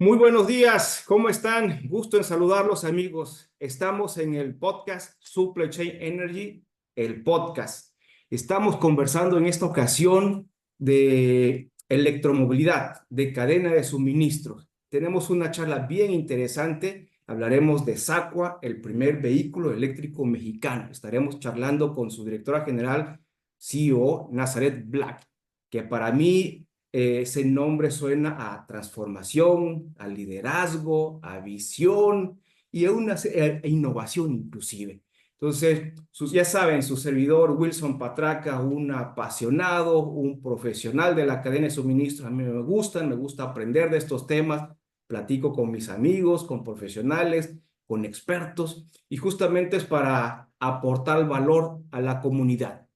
Muy buenos días, ¿cómo están? Gusto en saludarlos, amigos. Estamos en el podcast Supply Chain Energy, el podcast. Estamos conversando en esta ocasión de electromovilidad, de cadena de suministros. Tenemos una charla bien interesante. Hablaremos de Sacua, el primer vehículo eléctrico mexicano. Estaremos charlando con su directora general, CEO, Nazaret Black, que para mí ese nombre suena a transformación, a liderazgo, a visión y a una innovación inclusive. Entonces, ya saben, su servidor Wilson Patraca, un apasionado, un profesional de la cadena de suministros. A mí me gusta aprender de estos temas, platico con mis amigos, con profesionales, con expertos, y justamente es para aportar valor a la comunidad.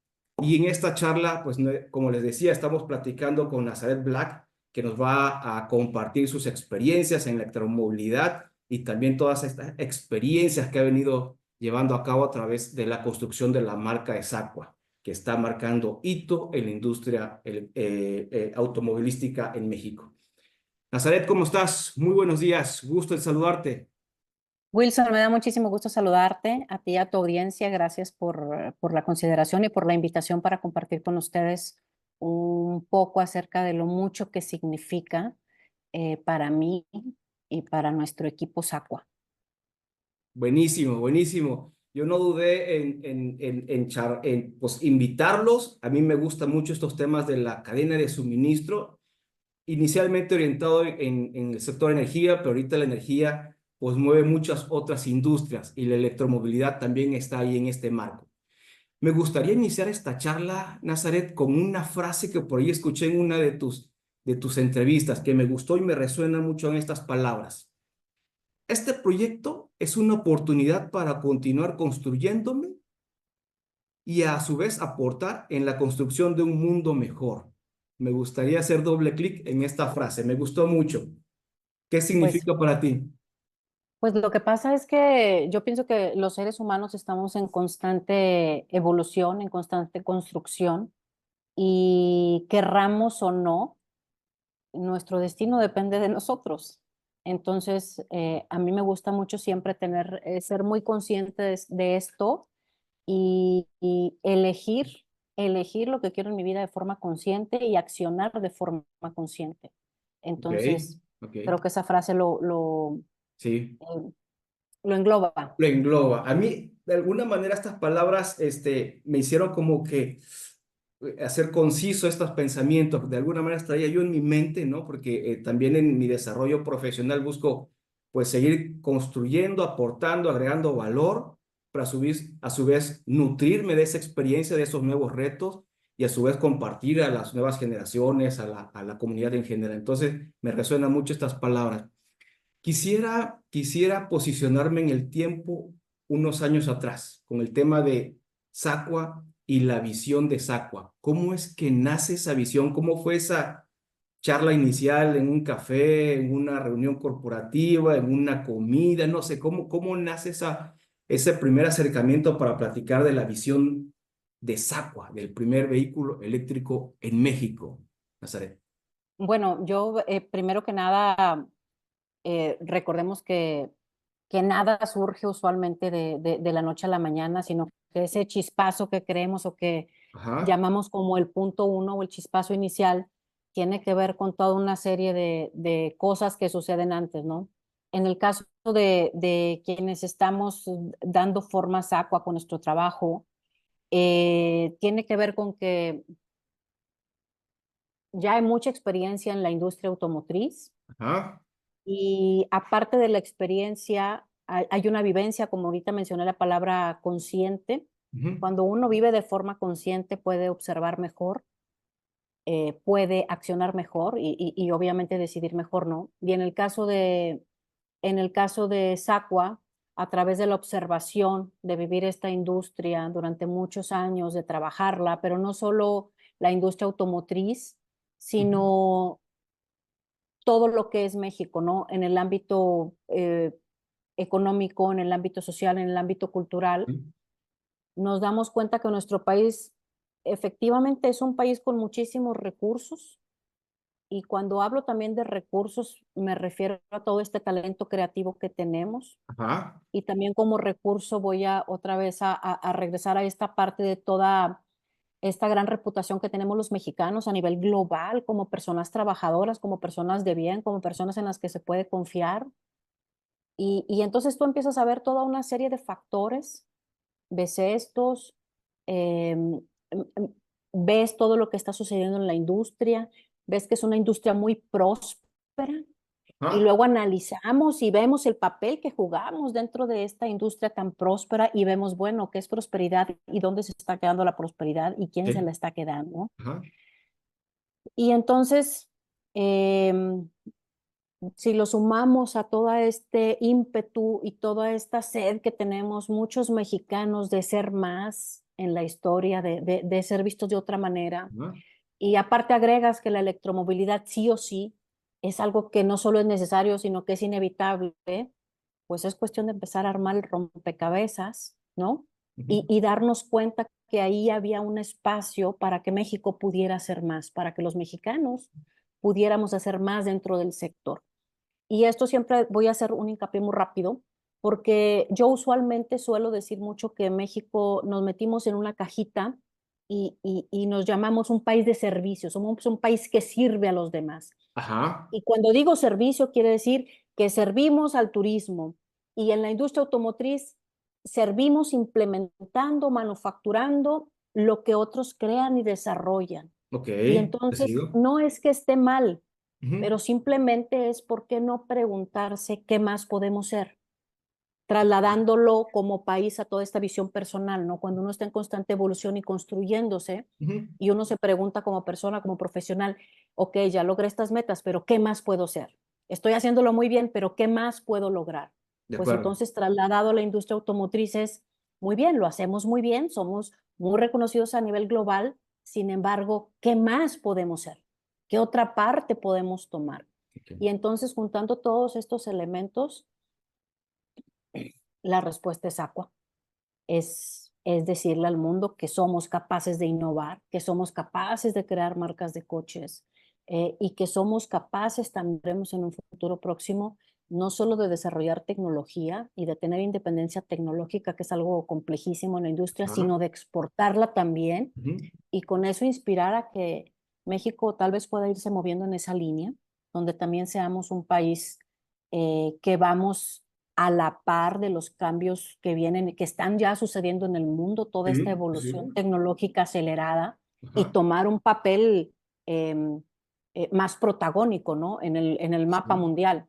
Y en esta charla, pues como les decía, estamos platicando con Nazaret Black, que nos va a compartir sus experiencias en electromovilidad y también todas estas experiencias que ha venido llevando a cabo a través de la construcción de la marca Esacua, que está marcando hito en la industria automovilística en México. Nazaret, ¿cómo estás? Muy buenos días, gusto en saludarte. Wilson, me da muchísimo gusto saludarte, a ti y a tu audiencia. Gracias por la consideración y por la invitación para compartir con ustedes un poco acerca de lo mucho que significa para mí y para nuestro equipo Sacua. Buenísimo, buenísimo. Yo no dudé pues, invitarlos. A mí me gustan mucho estos temas de la cadena de suministro, inicialmente orientado en el sector energía, pero ahorita la energía pues mueve muchas otras industrias y la electromovilidad también está ahí en este marco. Me gustaría iniciar esta charla, Nazaret, con una frase que por ahí escuché en una de tus entrevistas, que me gustó y me resuena mucho en estas palabras. Este proyecto es una oportunidad para continuar construyéndome y a su vez aportar en la construcción de un mundo mejor. Me gustaría hacer doble clic en esta frase, me gustó mucho. ¿Qué Pues, significa para ti? pues lo que pasa es que yo pienso que los seres humanos estamos en constante evolución, en constante construcción y querramos o no, nuestro destino depende de nosotros. Entonces, a mí me gusta mucho siempre ser muy consciente de esto y elegir lo que quiero en mi vida de forma consciente y accionar de forma consciente. Ok, Entonces, ok, creo que esa frase sí, lo engloba. lo engloba. A mí, de alguna manera, estas palabras me hicieron como que hacer conciso estos pensamientos. De alguna manera traía yo en mi mente, ¿no? Porque también en mi desarrollo profesional busco, pues, seguir construyendo, aportando, agregando valor, para a su vez nutrirme de esa experiencia, de esos nuevos retos y a su vez compartir a las nuevas generaciones, a la comunidad en general. Entonces, me resuenan mucho estas palabras. Quisiera posicionarme en el tiempo unos años atrás, con el tema de Sacua y la visión de Sacua. ¿Cómo es que nace esa visión? ¿Cómo fue esa charla inicial en un café, en una reunión corporativa, en una comida? No sé, ¿cómo nace ese primer acercamiento para platicar de la visión de Sacua, del primer vehículo eléctrico en México, Nazaret? Bueno, yo primero que nada, recordemos que nada surge usualmente de la noche a la mañana, sino que ese chispazo que creemos o que Ajá, llamamos como el punto uno o el chispazo inicial, tiene que ver con toda una serie de cosas que suceden antes, ¿no? En el caso de quienes estamos dando forma a Aqua con nuestro trabajo, tiene que ver con que ya hay mucha experiencia en la industria automotriz ajá. y aparte de la experiencia, hay una vivencia, como ahorita mencioné la palabra consciente. Ujú. Cuando uno vive de forma consciente puede observar mejor, puede accionar mejor y obviamente decidir mejor, ¿no? Y en el caso de Sacua, a través de la observación, de vivir esta industria durante muchos años, de trabajarla, pero no solo la industria automotriz, Ujú. sino todo lo que es México, ¿no? En el ámbito económico, en el ámbito social, en el ámbito cultural, nos damos cuenta que nuestro país efectivamente es un país con muchísimos recursos Y cuando hablo también de recursos, me refiero a todo este talento creativo que tenemos. Ajá, Y también como recurso voy a otra vez a regresar a esta parte de toda esta gran reputación que tenemos los mexicanos a nivel global como personas trabajadoras, como personas de bien, como personas en las que se puede confiar. Y entonces tú empiezas a ver toda una serie de factores, ves estos, em, ves todo lo que está sucediendo en la industria, ves que es una industria muy próspera, y ajá, luego analizamos y vemos el papel que jugamos dentro de esta industria tan próspera y vemos, bueno, qué es prosperidad y dónde se está quedando la prosperidad y quién se sí, la está quedando. ajá, Y entonces, em, si lo sumamos a todo este ímpetu y toda esta sed que tenemos muchos mexicanos de ser más en la historia, de ser vistos de otra manera, ajá, y aparte agregas que la electromovilidad sí o sí es algo que no solo es necesario, sino que es inevitable, pues es cuestión de empezar a armar el rompecabezas, ¿no? ujú, Y darnos cuenta que ahí había un espacio para que México pudiera hacer más, para que los mexicanos pudiéramos hacer más dentro del sector. Y esto siempre voy a hacer un hincapié muy rápido, porque yo usualmente suelo decir mucho que en México nos metimos en una cajita y nos llamamos un país de servicios, somos un país que sirve a los demás. ajá, Y cuando digo servicio, quiere decir que servimos al turismo y en la industria automotriz servimos implementando, manufacturando lo que otros crean y desarrollan. ok, Y te entonces sigo. no es que esté mal, Ujú, pero simplemente es por qué no preguntarse qué más podemos ser, trasladándolo como país a toda esta visión personal, ¿no? Cuando uno está en constante evolución y construyéndose, ujú, y uno se pregunta como persona, como profesional, ok, ya logré estas metas, pero ¿qué más puedo ser? Estoy haciéndolo muy bien, pero ¿qué más puedo lograr? de Pues acuerdo. entonces trasladado a la industria automotriz es, muy bien, lo hacemos muy bien, somos muy reconocidos a nivel global, sin embargo, ¿qué más podemos ser? ¿Qué otra parte podemos tomar? Ok, Y entonces juntando todos estos elementos, la respuesta es Aqua. Es decirle al mundo que somos capaces de innovar, que somos capaces de crear marcas de coches y que somos capaces también en un futuro próximo no solo de desarrollar tecnología y de tener independencia tecnológica, que es algo complejísimo en la industria, ajá, sino de exportarla también ujú, y con eso inspirar a que México tal vez pueda irse moviendo en esa línea, donde también seamos un país que vamos a la par de los cambios que vienen, que están ya sucediendo en el mundo, toda esta sí, te sigo. evolución tecnológica acelerada y Ajá, tomar un papel más protagónico, ¿no? En el mapa sí. mundial.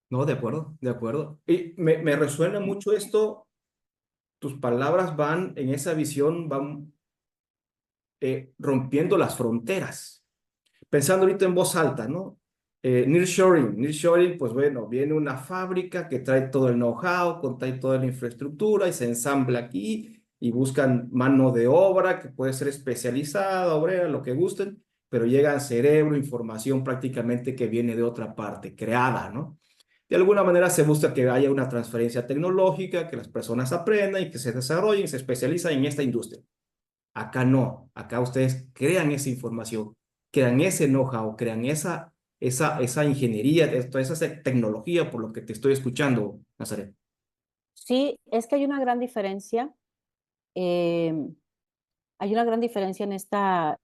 No, de acuerdo, de acuerdo. Y me resuena mucho esto, tus palabras van en esa visión, van rompiendo las fronteras. Pensando ahorita en voz alta, ¿no? Nearshoring, pues bueno, viene una fábrica que trae todo el know-how, trae toda la infraestructura y se ensambla aquí y buscan mano de obra que puede ser especializada, obrera, lo que gusten, pero llegan cerebro, información prácticamente que viene de otra parte, creada, ¿no? De alguna manera se busca que haya una transferencia tecnológica, que las personas aprendan y que se desarrollen, se especializan en esta industria. Acá no, acá ustedes crean esa información, crean ese know-how, crean esa ingeniería, toda esa tecnología por lo que te estoy escuchando, Nazaret. Sí, es que eh, hay una gran diferencia en esta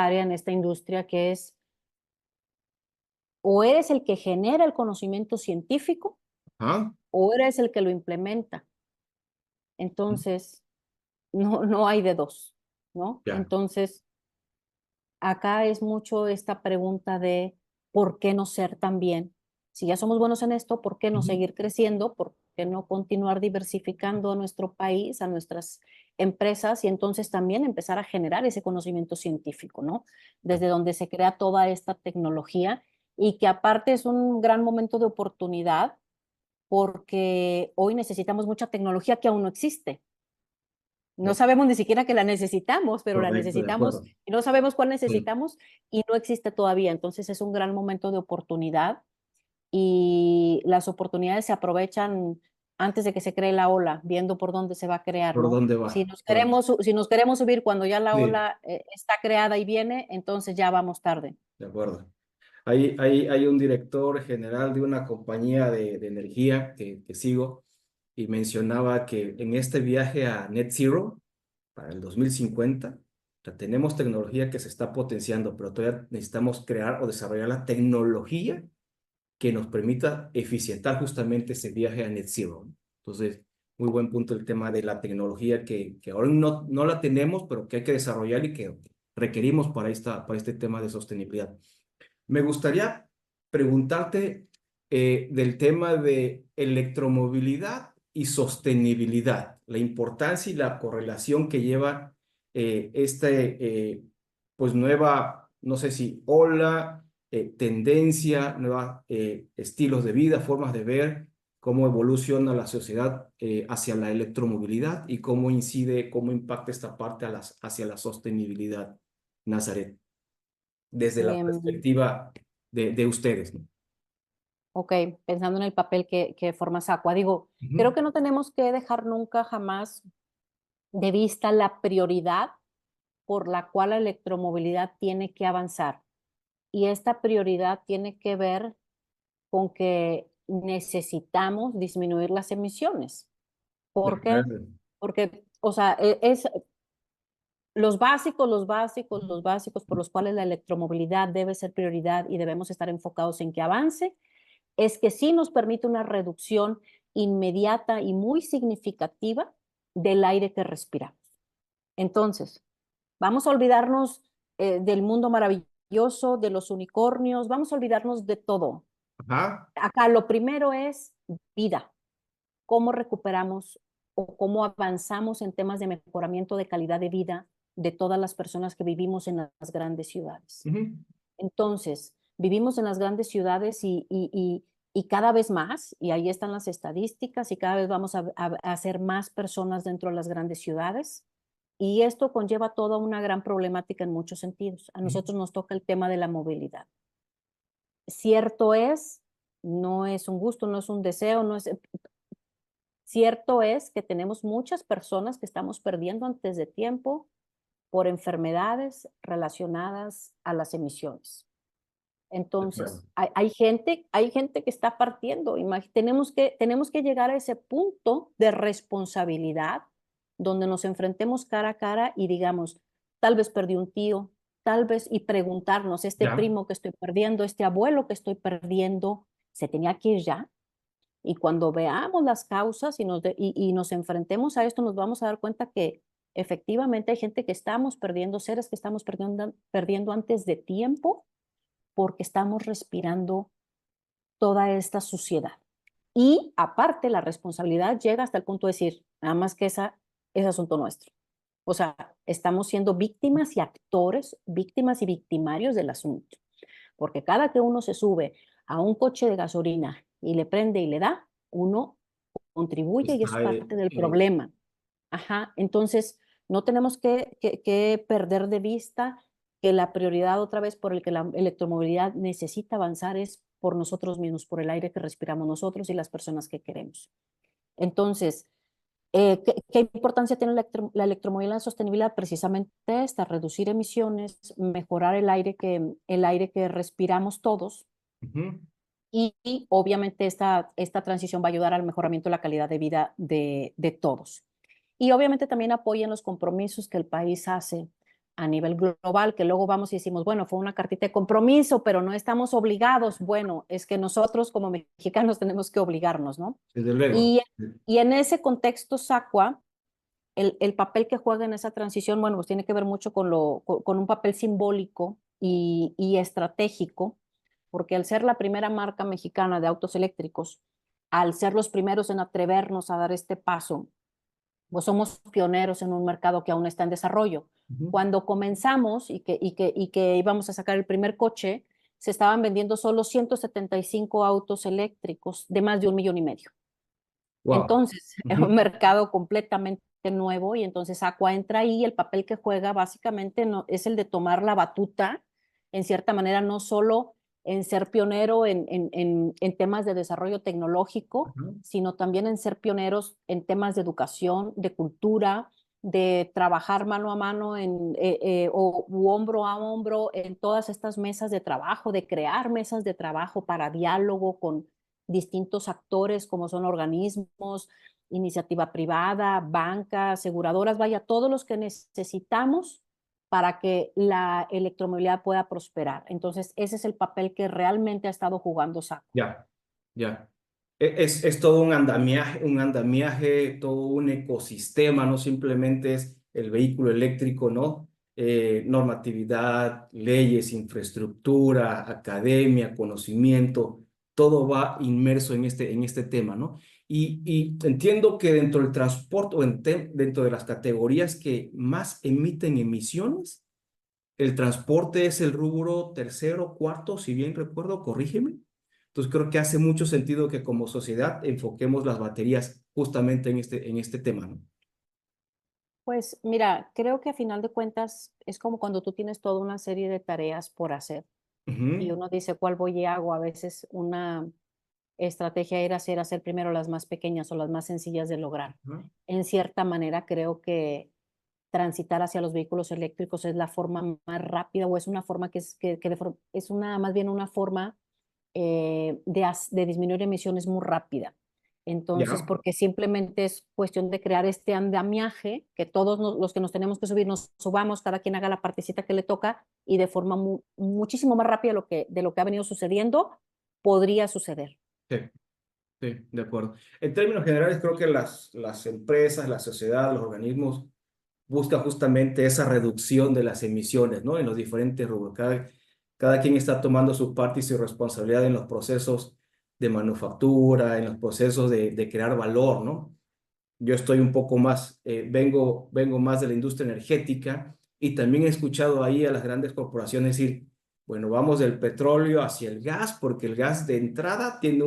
área, en esta industria, que es o eres el que genera el conocimiento científico ¿Ah? o eres el que lo implementa. Entonces, no hay de dos, ¿no? Ya. Entonces, acá es mucho esta pregunta de por qué no ser tan bien. Si ya somos buenos en esto, ¿por qué no Ujú. seguir creciendo? ¿Por qué no continuar diversificando a nuestro país, a nuestras empresas y entonces también empezar a generar ese conocimiento científico, ¿no? Ya. Desde donde se crea toda esta tecnología y que aparte es un gran momento de oportunidad porque hoy necesitamos mucha tecnología que aún no existe. No De- sabemos ni siquiera que la necesitamos, pero la Correcto, de necesitamos acuerdo. y no sabemos cuál Sí. necesitamos y no existe todavía. Entonces es un gran momento de oportunidad y las oportunidades se aprovechan antes de que se cree la ola, viendo por dónde se va a crear, ¿Por ¿no? dónde Si va? nos Claro. queremos, si nos queremos subir cuando ya la Sí, ola está creada y viene, entonces ya vamos tarde. de acuerdo. Hay un director general de una compañía de energía que sigo y mencionaba que en este viaje a Net Zero para el 2050, o sea, tenemos tecnología que se está potenciando, pero todavía necesitamos crear o desarrollar la tecnología que nos permita eficientar justamente ese viaje a Net Zero, ¿no? Entonces, muy buen punto el tema de la tecnología que ahora no la tenemos, pero que hay que desarrollar y que requerimos para este tema de sostenibilidad. Me gustaría preguntarte del tema de electromovilidad y sostenibilidad, la importancia y la correlación que lleva pues nueva, no sé si ola, tendencia, nuevos estilos de vida, formas de ver, cómo evoluciona la sociedad hacia la electromovilidad y cómo incide, cómo impacta esta parte hacia la sostenibilidad, Nazaret, desde la Em, perspectiva de ustedes, ¿no? ok, pensando en el papel que forma Sacua, digo, creo Ujú. que no tenemos que dejar nunca jamás de vista la prioridad por la cual la electromovilidad tiene que avanzar. Y esta prioridad tiene que ver con que necesitamos disminuir las emisiones. De ¿Por qué? acuerdo. Porque, o sea, es Ujú. los básicos por los cuales la electromovilidad debe ser prioridad y debemos estar enfocados en que avance, es que sí nos permite una reducción inmediata y muy significativa del aire que respiramos. Entonces, vamos a olvidarnos del mundo maravilloso, de los unicornios, vamos a olvidarnos de todo. Ajá. Acá lo primero es vida, cómo recuperamos o cómo avanzamos en temas de mejoramiento de calidad de vida de todas las personas que vivimos en las grandes ciudades. Ujú. Entonces, vivimos en las grandes ciudades y cada vez más, y ahí están las estadísticas, y cada vez vamos a ser más personas dentro de las grandes ciudades. Y esto conlleva toda una gran problemática en muchos sentidos. A Ujú. nosotros nos toca el tema de la movilidad. Cierto es, no es un gusto, no es un deseo, no es, cierto es que tenemos muchas personas que estamos perdiendo antes de tiempo por enfermedades relacionadas a las emisiones. De acuerdo. Entonces, hay gente que está partiendo. Tenemos que llegar a ese punto de responsabilidad donde nos enfrentemos cara a cara y digamos, tal vez perdí un tío, tal vez, y preguntarnos, este Ya. primo que estoy perdiendo, este abuelo que estoy perdiendo, ¿se tenía que ir ya? Y cuando veamos las causas y nos enfrentemos a esto, nos vamos a dar cuenta que efectivamente hay gente que estamos perdiendo, seres que estamos perdiendo antes de tiempo porque estamos respirando toda esta suciedad. Y aparte, la responsabilidad llega hasta el punto de decir, nada más que esa es asunto nuestro. O sea, estamos siendo víctimas y actores, víctimas y victimarios del asunto. Porque cada que uno se sube a un coche de gasolina y le prende y le da, uno contribuye y es Está, parte del problema. Ajá, entonces no tenemos que perder de vista que la prioridad otra vez por el que la electromovilidad necesita avanzar es por nosotros mismos, por el aire que respiramos nosotros y las personas que queremos. Entonces, ¿qué importancia tiene la electromovilidad en sostenibilidad? Precisamente esta, reducir emisiones, mejorar el aire que respiramos todos ujú. y obviamente esta transición va a ayudar al mejoramiento de la calidad de vida de todos. Y obviamente también apoyan los compromisos que el país hace a nivel global, que luego vamos y decimos, bueno, fue una cartita de compromiso, pero no estamos obligados. Bueno, es que nosotros como mexicanos tenemos que obligarnos, ¿no? Desde luego. Y, y en ese contexto, SACUA, el papel que juega en esa transición, bueno, pues tiene que ver mucho con un papel simbólico y estratégico, porque al ser la primera marca mexicana de autos eléctricos, al ser los primeros en atrevernos a dar este paso, pues somos pioneros en un mercado que aún está en desarrollo. Ujú. Cuando comenzamos y que íbamos a sacar el primer coche, se estaban vendiendo solo 175 autos eléctricos de más de 1,5 millones. Wow. Entonces, es un Ujú. mercado completamente nuevo y entonces Aqua entra ahí y el papel que juega básicamente no, es el de tomar la batuta, en cierta manera, no solo en ser pionero en temas de desarrollo tecnológico, Ajá. sino también en ser pioneros en temas de educación, de cultura, de trabajar mano a mano u hombro a hombro en todas estas mesas de trabajo, de crear mesas de trabajo para diálogo con distintos actores como son organismos, iniciativa privada, bancas, aseguradoras, vaya, todos los que necesitamos para que la electromovilidad pueda prosperar. Entonces, ese es el papel que realmente ha estado jugando SACO. Ya, ya. Es todo un andamiaje, todo un ecosistema, no simplemente es el vehículo eléctrico, ¿no? Normatividad, leyes, infraestructura, academia, conocimiento, todo va inmerso en este tema, ¿no? Y entiendo que dentro del transporte o dentro de las categorías que más emiten emisiones, el transporte es el rubro tercero, cuarto, si bien recuerdo, corrígeme. Entonces creo que hace mucho sentido que como sociedad enfoquemos las baterías justamente en este tema, ¿no? Pues mira, creo que a final de cuentas es como cuando tú tienes toda una serie de tareas por hacer y Ujú, uno dice cuál voy y hago. A veces una estrategia era hacer primero las más pequeñas o las más sencillas de lograr. ajá. En cierta manera, creo que transitar hacia los vehículos eléctricos es la forma más rápida o es una forma es una, más bien una forma de disminuir emisiones muy rápida. Entonces, Ya, porque simplemente es cuestión de crear este andamiaje, que todos los que nos tenemos que subir nos subamos, cada quien haga la partecita que le toca y de forma muchísimo más rápida de lo que ha venido sucediendo, podría suceder. sí, sí, de acuerdo. En términos generales, creo que las empresas, la sociedad, los organismos buscan justamente esa reducción de las emisiones, ¿no? En los diferentes rubros. Cada quien está tomando su parte y su responsabilidad en los procesos de manufactura, en los procesos de crear valor, ¿no? Yo estoy un poco más, vengo más de la industria energética y también he escuchado ahí a las grandes corporaciones decir, bueno, vamos del petróleo hacia el gas porque el gas de entrada tiene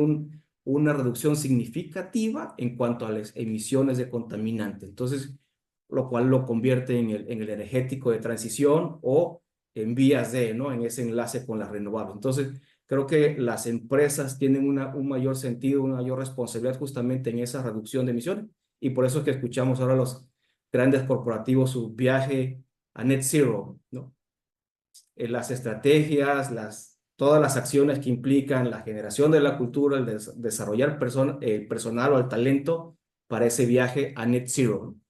una reducción significativa en cuanto a las emisiones de contaminante. Entonces, lo cual lo convierte en el energético de transición o en vías de, ¿no? En ese enlace con las renovables. Entonces, creo que las empresas tienen un mayor sentido, una mayor responsabilidad justamente en esa reducción de emisiones y por eso es que escuchamos ahora los grandes corporativos su viaje a net zero, ¿no? Las estrategias, todas las acciones que implican la generación de la cultura, el desarrollar personal o el talento para ese viaje a net zero, ¿no?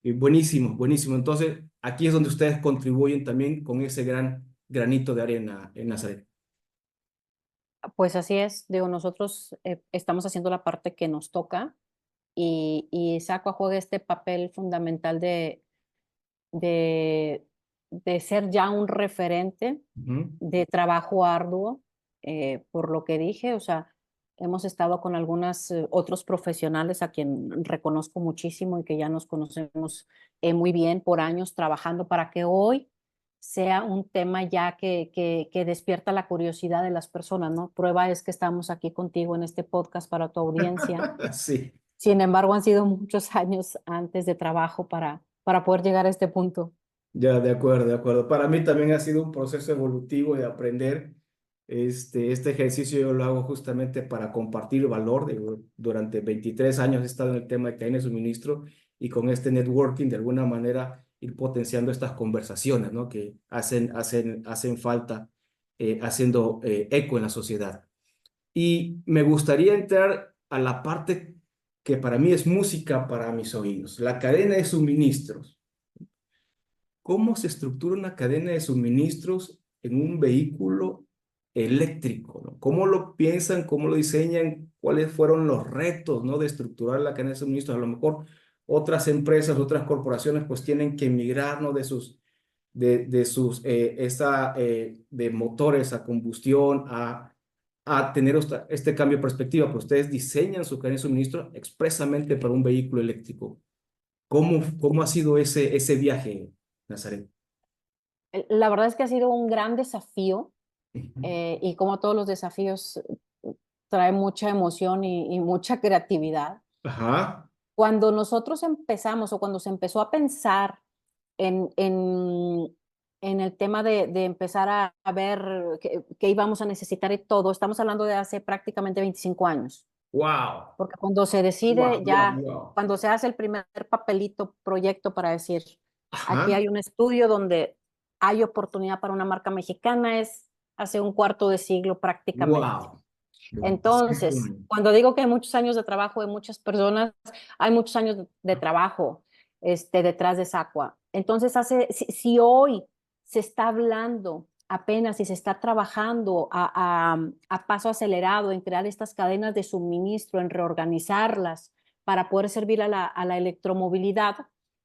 Y buenísimo, buenísimo. Entonces, aquí es donde ustedes contribuyen también con ese granito de arena en Nazaret. Pues así es, digo, nosotros estamos haciendo la parte que nos toca y SACO juega este papel fundamental de, de ser ya un referente Ujú. de trabajo arduo, por lo que dije, o sea, hemos estado con algunos otros profesionales a quien reconozco muchísimo y que ya nos conocemos muy bien por años trabajando para que hoy sea un tema ya que despierta la curiosidad de las personas, ¿no? Prueba es que estamos aquí contigo en este podcast para tu audiencia. Sí, Sin embargo, han sido muchos años antes de trabajo para poder llegar a este punto. ya, de acuerdo, de acuerdo. Para mí también ha sido un proceso evolutivo de aprender. Este ejercicio yo lo hago justamente para compartir valor. Digo, durante 23 años he estado en el tema de cadena de suministro y con este networking de alguna manera ir potenciando estas conversaciones, ¿no? Que hacen falta, haciendo eco en la sociedad. Y me gustaría entrar a la parte que para mí es música para mis oídos, la cadena de suministros. ¿Cómo se estructura una cadena de suministros en un vehículo eléctrico, ¿no? ¿Cómo lo piensan, cómo lo diseñan, cuáles fueron los retos, ¿no? De estructurar la cadena de suministros? A lo mejor otras empresas, otras corporaciones, pues tienen que migrar, ¿no? De motores a combustión a tener este cambio de perspectiva, pero ustedes diseñan su cadena de suministro expresamente para un vehículo eléctrico. ¿Cómo ha sido ese viaje, Nazaret? La verdad es que ha sido un gran desafío Ujú. y como todos los desafíos trae mucha emoción y mucha creatividad. Ajá, Cuando nosotros empezamos o cuando se empezó a pensar en, en, en el tema de empezar a ver qué íbamos a necesitar y todo, estamos hablando de hace prácticamente 25 años. Wow, Porque cuando se wow, decide wow, ya, wow. cuando se hace el primer papelito, proyecto para decir, aquí Ajá, hay un estudio donde hay oportunidad para una marca mexicana, es hace un cuarto de siglo prácticamente. wow. 25 Entonces, años. cuando digo que hay muchos años de trabajo de muchas personas, hay muchos años de trabajo detrás de Sacua. Entonces, si hoy se está hablando apenas y se está trabajando a paso acelerado en crear estas cadenas de suministro, en reorganizarlas para poder servir a la electromovilidad,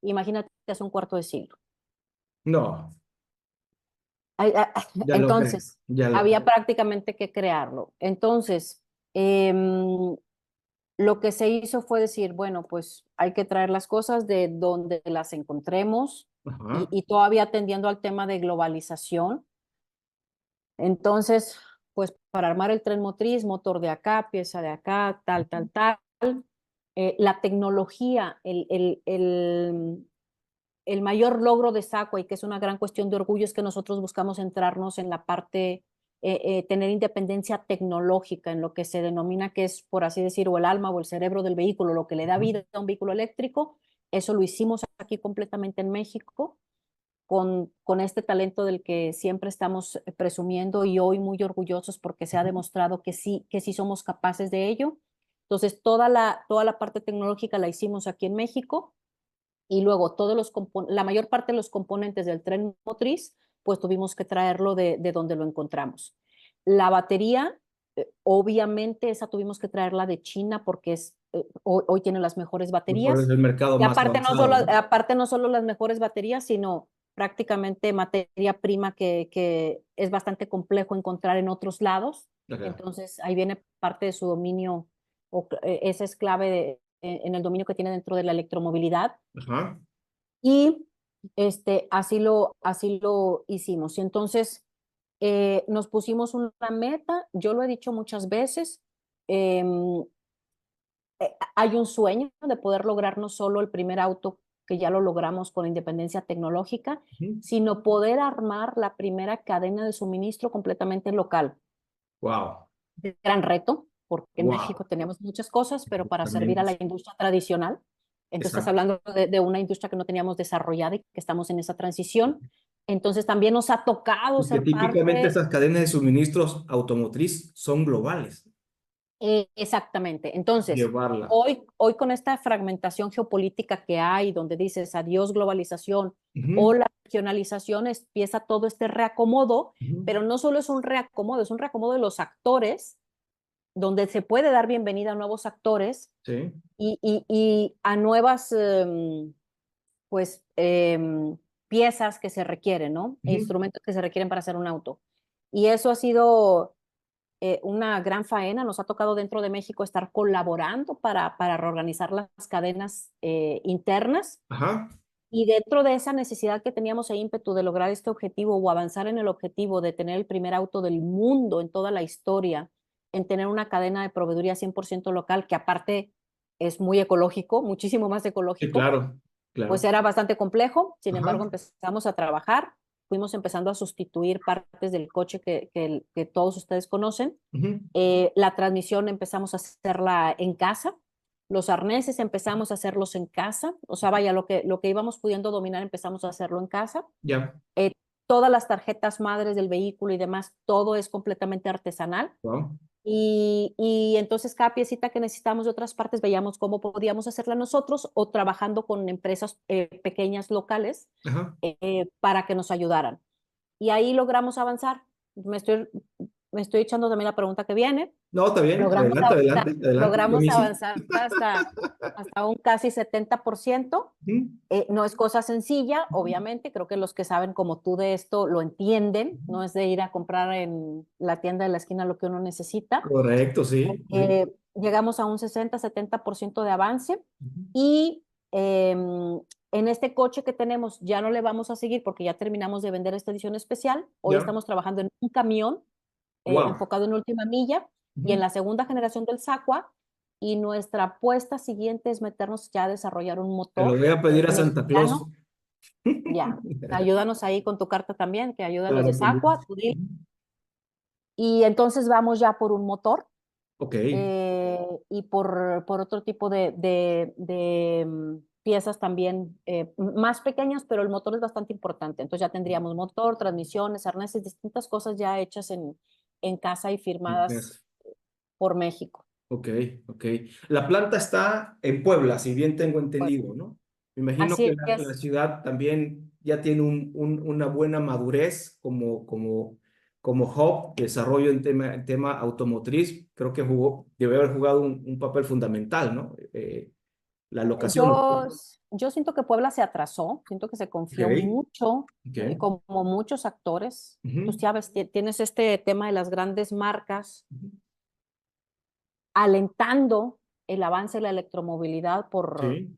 imagínate hace un cuarto de siglo. No, ya lo creo, Entonces, ya lo había creo. prácticamente que crearlo. Entonces, lo que se hizo fue decir, bueno, pues hay que traer las cosas de donde las encontremos Ajá. y todavía atendiendo al tema de globalización. Entonces, pues para armar el tren motriz, motor de acá, pieza de acá, tal. La tecnología, el mayor logro de Sacua y que es una gran cuestión de orgullo es que nosotros buscamos centrarnos en la parte, tener independencia tecnológica en lo que se denomina que es, por así decir, o el alma o el cerebro del vehículo, lo que le da vida a un vehículo eléctrico. Eso lo hicimos aquí completamente en México con este talento del que siempre estamos presumiendo y hoy muy orgullosos porque se ha demostrado que sí somos capaces de ello. Entonces, toda la parte tecnológica la hicimos aquí en México y luego la mayor parte de los componentes del tren motriz, pues tuvimos que traerlo de donde lo encontramos. La batería, obviamente esa tuvimos que traerla de China porque hoy tiene las mejores Mejor es baterías. el mercado Y más avanzado, ¿no? aparte no solo las mejores baterías, sino prácticamente materia prima que es bastante complejo encontrar en otros lados. Acá. Entonces ahí viene parte de su dominio, esa es clave en el dominio que tiene dentro de la electromovilidad. Ajá. Y así lo hicimos. Y entonces nos pusimos una meta, yo lo he dicho muchas veces, em, hay un sueño de poder lograr no solo el primer auto, que ya lo logramos con independencia tecnológica, sino poder armar la primera cadena de suministro completamente local. Wow, Gran reto, porque en wow. México tenemos muchas cosas, pero para servir a Exactamente. la industria tradicional. Entonces, Exacto. hablando de una industria que no teníamos desarrollada y que estamos en esa transición. Entonces, también nos ha tocado Porque ser típicamente parte. esas cadenas de suministros automotriz son globales. Exactamente. Entonces, Llevarla. hoy con esta fragmentación geopolítica que hay, donde dices adiós globalización o Ujú, la regionalización, empieza todo este reacomodo, ujú. pero no solo es un reacomodo de los actores, donde se puede dar bienvenida a nuevos actores Sí. y a nuevas, pues, piezas que se requieren, ¿no? E Ujú. instrumentos que se requieren para hacer un auto. Y eso ha sido una gran faena. Nos ha tocado dentro de México estar colaborando para reorganizar las cadenas internas. Ajá. Y dentro de esa necesidad que teníamos e ímpetu de lograr este objetivo o avanzar en el objetivo de tener el primer auto del mundo en toda la historia, en tener una cadena de proveeduría 100% local, que aparte es muy ecológico, muchísimo más Sí, ecológico, claro, pues claro. era bastante complejo. Sin embargo, Ajá. empezamos a trabajar, fuimos empezando a sustituir partes del coche que todos ustedes conocen. Ujú. La transmisión empezamos a hacerla en casa, los arneses empezamos a hacerlos en casa, o sea, vaya, lo que íbamos pudiendo dominar empezamos a hacerlo en casa. Ya. Eh, Todas las tarjetas madres del vehículo y demás, todo es completamente artesanal. Wow. Y entonces cada piecita que necesitamos de otras partes veíamos cómo podíamos hacerla nosotros o trabajando con empresas pequeñas locales Ajá. para que nos ayudaran. Y ahí logramos avanzar. Me estoy echando también la pregunta que viene. No, está bien. Logramos Adelante, avanzar, adelante, adelante. logramos Buenísimo. avanzar hasta un casi 70%. Ujú, No es cosa sencilla, ujú, obviamente, creo que los que saben como tú de esto lo entienden, ujú. no es de ir a comprar en la tienda de la esquina lo que uno necesita. Correcto, sí, sí. Llegamos a un 60-70% de avance Ujú. y en este coche que tenemos ya no le vamos a seguir porque ya terminamos de vender esta edición especial. Hoy Ya. estamos trabajando en un camión Wow. enfocado en última milla y en Ujú. la segunda generación del Sacua. Y nuestra apuesta siguiente es meternos ya a desarrollar un Se lo motor voy a pedir a Santa Claus. mexicano. Ya, ayúdanos ahí con tu carta también, que ayuda a los de Claro, con Sacua. gusto. Y entonces vamos ya por un motor Ok, y por otro tipo de piezas también más pequeñas, pero el motor es bastante importante. Entonces ya tendríamos motor, transmisiones, arneses, distintas cosas ya hechas en casa y firmadas yes. por México. Ok, ok. La planta está en Puebla, si bien tengo Pues, entendido, ¿no? Me imagino que así la es. ciudad también ya tiene una buena madurez como hub de desarrollo en tema automotriz. Creo que debe haber jugado un papel fundamental, ¿no? La locación. Yo, yo siento que Puebla se atrasó, siento que se Ok, confió mucho, ok. como muchos actores. Tú Ujú, sabes, tienes este tema de las grandes marcas ujú. alentando el avance de la electromovilidad Sí.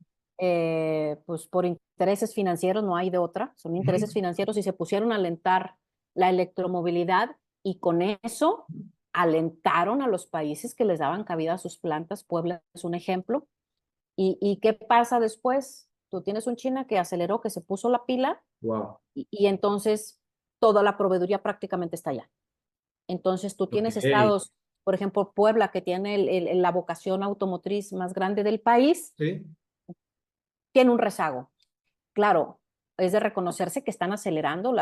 pues por intereses financieros, no hay de otra, son Ujú. intereses financieros y se pusieron a alentar la electromovilidad y con eso alentaron a los países que les daban cabida a sus plantas. Puebla es un ejemplo. ¿Y qué pasa después? Tú tienes un China que aceleró, que se puso la pila Wow. y entonces toda la proveeduría prácticamente está allá. Entonces tú Ok. tienes estados, por ejemplo, Puebla, que tiene la vocación automotriz más grande del país, Sí. tiene un rezago. Claro, es de reconocerse que están acelerando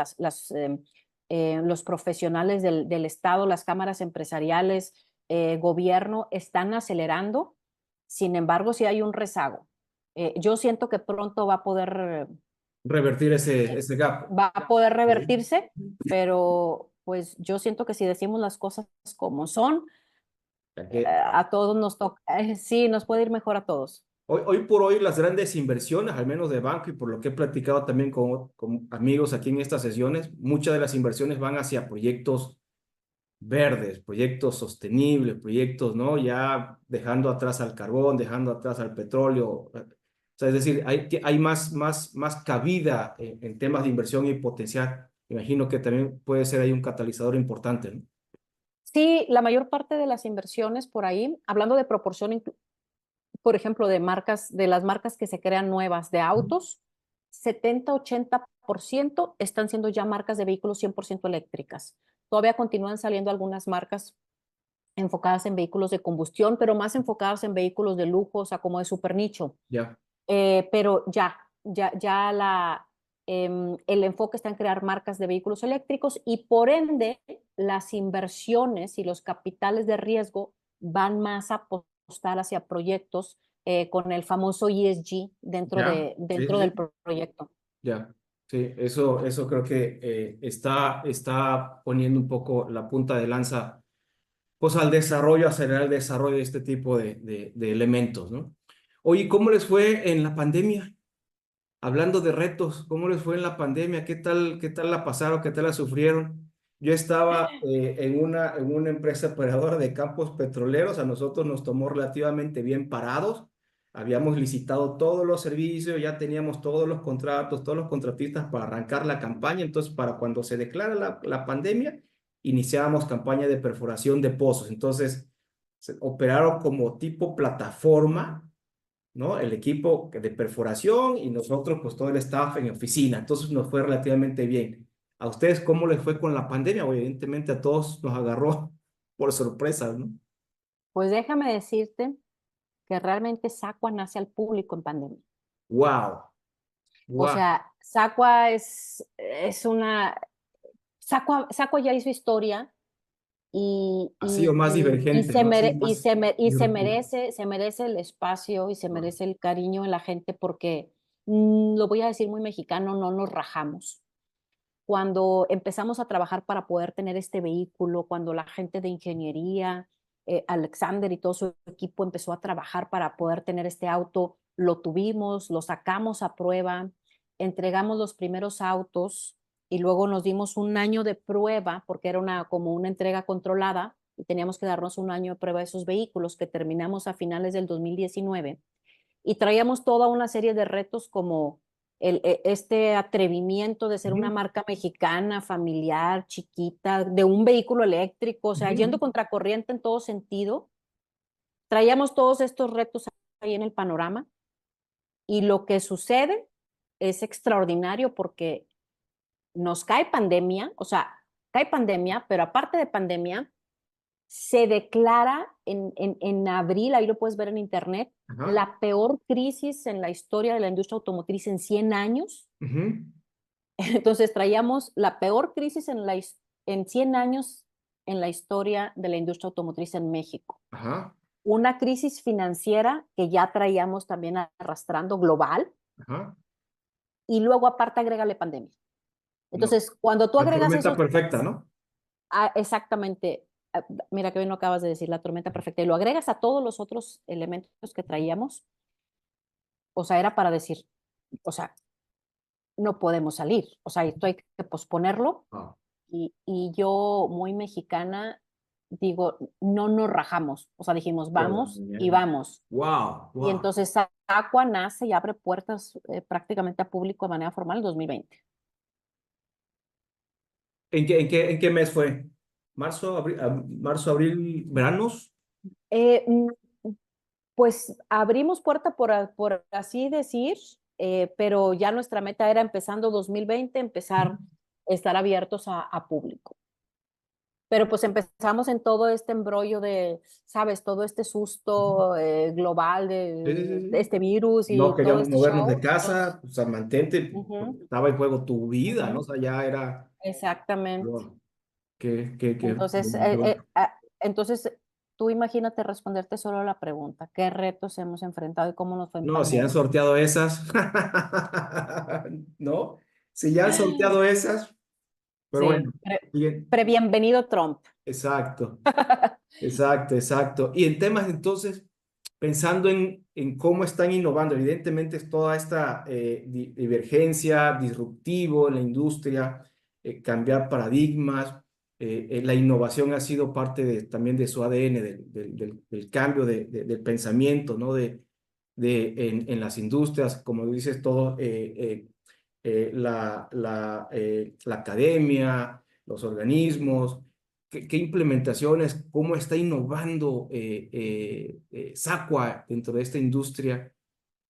los profesionales del Estado, las cámaras empresariales, gobierno, están acelerando. Sin embargo, sí hay un rezago. Yo siento que pronto Revertir ese gap. va a poder Sí. revertirse, pero pues yo siento que si decimos las cosas como son, Ya que a todos nos toca, sí, nos puede ir mejor a todos. hoy por hoy las grandes inversiones, al menos de banco y por lo que he platicado también con amigos aquí en estas sesiones, muchas de las inversiones van hacia proyectos verdes, proyectos sostenibles, proyectos, ¿no? Ya dejando atrás al carbón, dejando atrás al petróleo. O sea, es decir, hay más cabida en temas de inversión y potencial. Imagino que también puede ser ahí un catalizador importante, ¿no? Sí, la mayor parte de las inversiones por ahí, hablando de proporción, por ejemplo, de las marcas que se crean nuevas de autos, 70-80% están siendo ya marcas de vehículos 100% eléctricas. Todavía continúan saliendo algunas marcas enfocadas en vehículos de combustión, pero más enfocadas en vehículos de lujo, o sea, como de super nicho. Ya, Pero ya el enfoque está en crear marcas de vehículos eléctricos y por ende las inversiones y los capitales de riesgo van más a apostar hacia proyectos con el famoso ESG ya, sí, dentro sí, del sí. proyecto. Ya, sí, eso creo que está poniendo un poco la punta de lanza, pues al desarrollo, acelerar el desarrollo de este tipo de elementos, ¿no? Oye, ¿cómo les fue en la pandemia? Hablando de retos, ¿cómo les fue en la pandemia? Qué tal la pasaron? ¿Qué tal la sufrieron? Yo estaba en una empresa operadora de campos petroleros, a nosotros nos tomó relativamente bien parados, habíamos licitado todos los servicios, ya teníamos todos los contratos, todos los contratistas para arrancar la campaña, entonces para cuando se declara la pandemia, iniciábamos campaña de perforación de pozos, entonces operaron como tipo plataforma, ¿no? El equipo de perforación y nosotros, pues todo el staff en oficina. Entonces nos fue relativamente bien. ¿A ustedes cómo les fue con la pandemia? O evidentemente a todos nos agarró por sorpresa, ¿no? Pues déjame decirte que realmente Sacua nace al público en pandemia. Wow, O wow. sea, Sacua es una... Sacua ya hizo historia y, Ha sido y, más y, y divergente, se, ¿no? Ha sido mere- y, más se, me- y disruptivo. se merece el espacio y se Wow. merece el cariño en la gente porque, lo voy a decir muy mexicano, no nos rajamos. Cuando empezamos a trabajar para poder tener este vehículo, cuando la gente de ingeniería, Alexander y todo su equipo empezó a trabajar para poder tener este auto, lo tuvimos, lo sacamos a prueba, entregamos los primeros autos y luego nos dimos un año de prueba porque era como una entrega controlada y teníamos que darnos un año de prueba de esos vehículos que terminamos a finales del 2019 y traíamos toda una serie de retos como este atrevimiento de ser una Ujú, marca mexicana, familiar, chiquita, de un vehículo eléctrico, o sea, yendo ujú. contracorriente en todo sentido. Traíamos todos estos retos ahí en el panorama y lo que sucede es extraordinario porque nos cae pandemia, o sea, cae pandemia, pero aparte de pandemia, se declara en abril, ahí lo puedes ver en internet, Ajá. la peor crisis en la historia de la industria automotriz en 100 años. Ujú. Entonces traíamos la peor crisis en 100 años en la historia de la industria automotriz en México. Ajá. Una crisis financiera que ya traíamos también arrastrando global, Ajá. y luego aparte agrégale pandemia. No. Entonces, cuando tú La agregas tormenta esos perfecta, ¿no? exactamente, mira que bien lo acabas de decir, la tormenta perfecta, y lo agregas a todos los otros elementos que traíamos, o sea, era para decir, o sea, no podemos salir, o sea, esto hay que posponerlo, Ah, y yo, muy mexicana, digo, no nos rajamos, o sea, dijimos, por la vamos y mañana. vamos. Wow, Y wow. entonces Aqua nace y abre puertas prácticamente a público de manera formal en 2020. ¿En qué mes fue? Marzo, abril, veranos. Eh, mm, pues abrimos puerta por así decir, pero ya nuestra meta era empezando 2020, Ujú. empezar a estar abiertos a público. Pero pues empezamos en todo este embrollo de, sabes, todo este Ujú. susto global Sí, sí, de sí, sí. este virus No y todo queríamos este movernos de show. Entonces, casa, o sea, mantente, porque ujú, estaba en juego tu vida, ¿no? O ujú, sea, ya era. exactamente. Wow, qué Entonces, bonito. entonces, tú imagínate responderte solo la pregunta, ¿qué retos hemos enfrentado y cómo nos fue en No, si han pandemia? sorteado esas, ¿no? Si ya han sorteado esas, pero Sí, bueno, bien, bienvenido Trump. exacto. Exacto, exacto. Y en temas entonces, pensando en cómo están innovando, evidentemente es toda esta divergencia, disruptivo en la industria, cambiar paradigmas, la innovación ha sido parte también de su ADN, del cambio del pensamiento, ¿no? En las industrias, como dices, todo, la academia, los organismos. ¿Qué implementaciones, cómo está innovando Sacua dentro de esta industria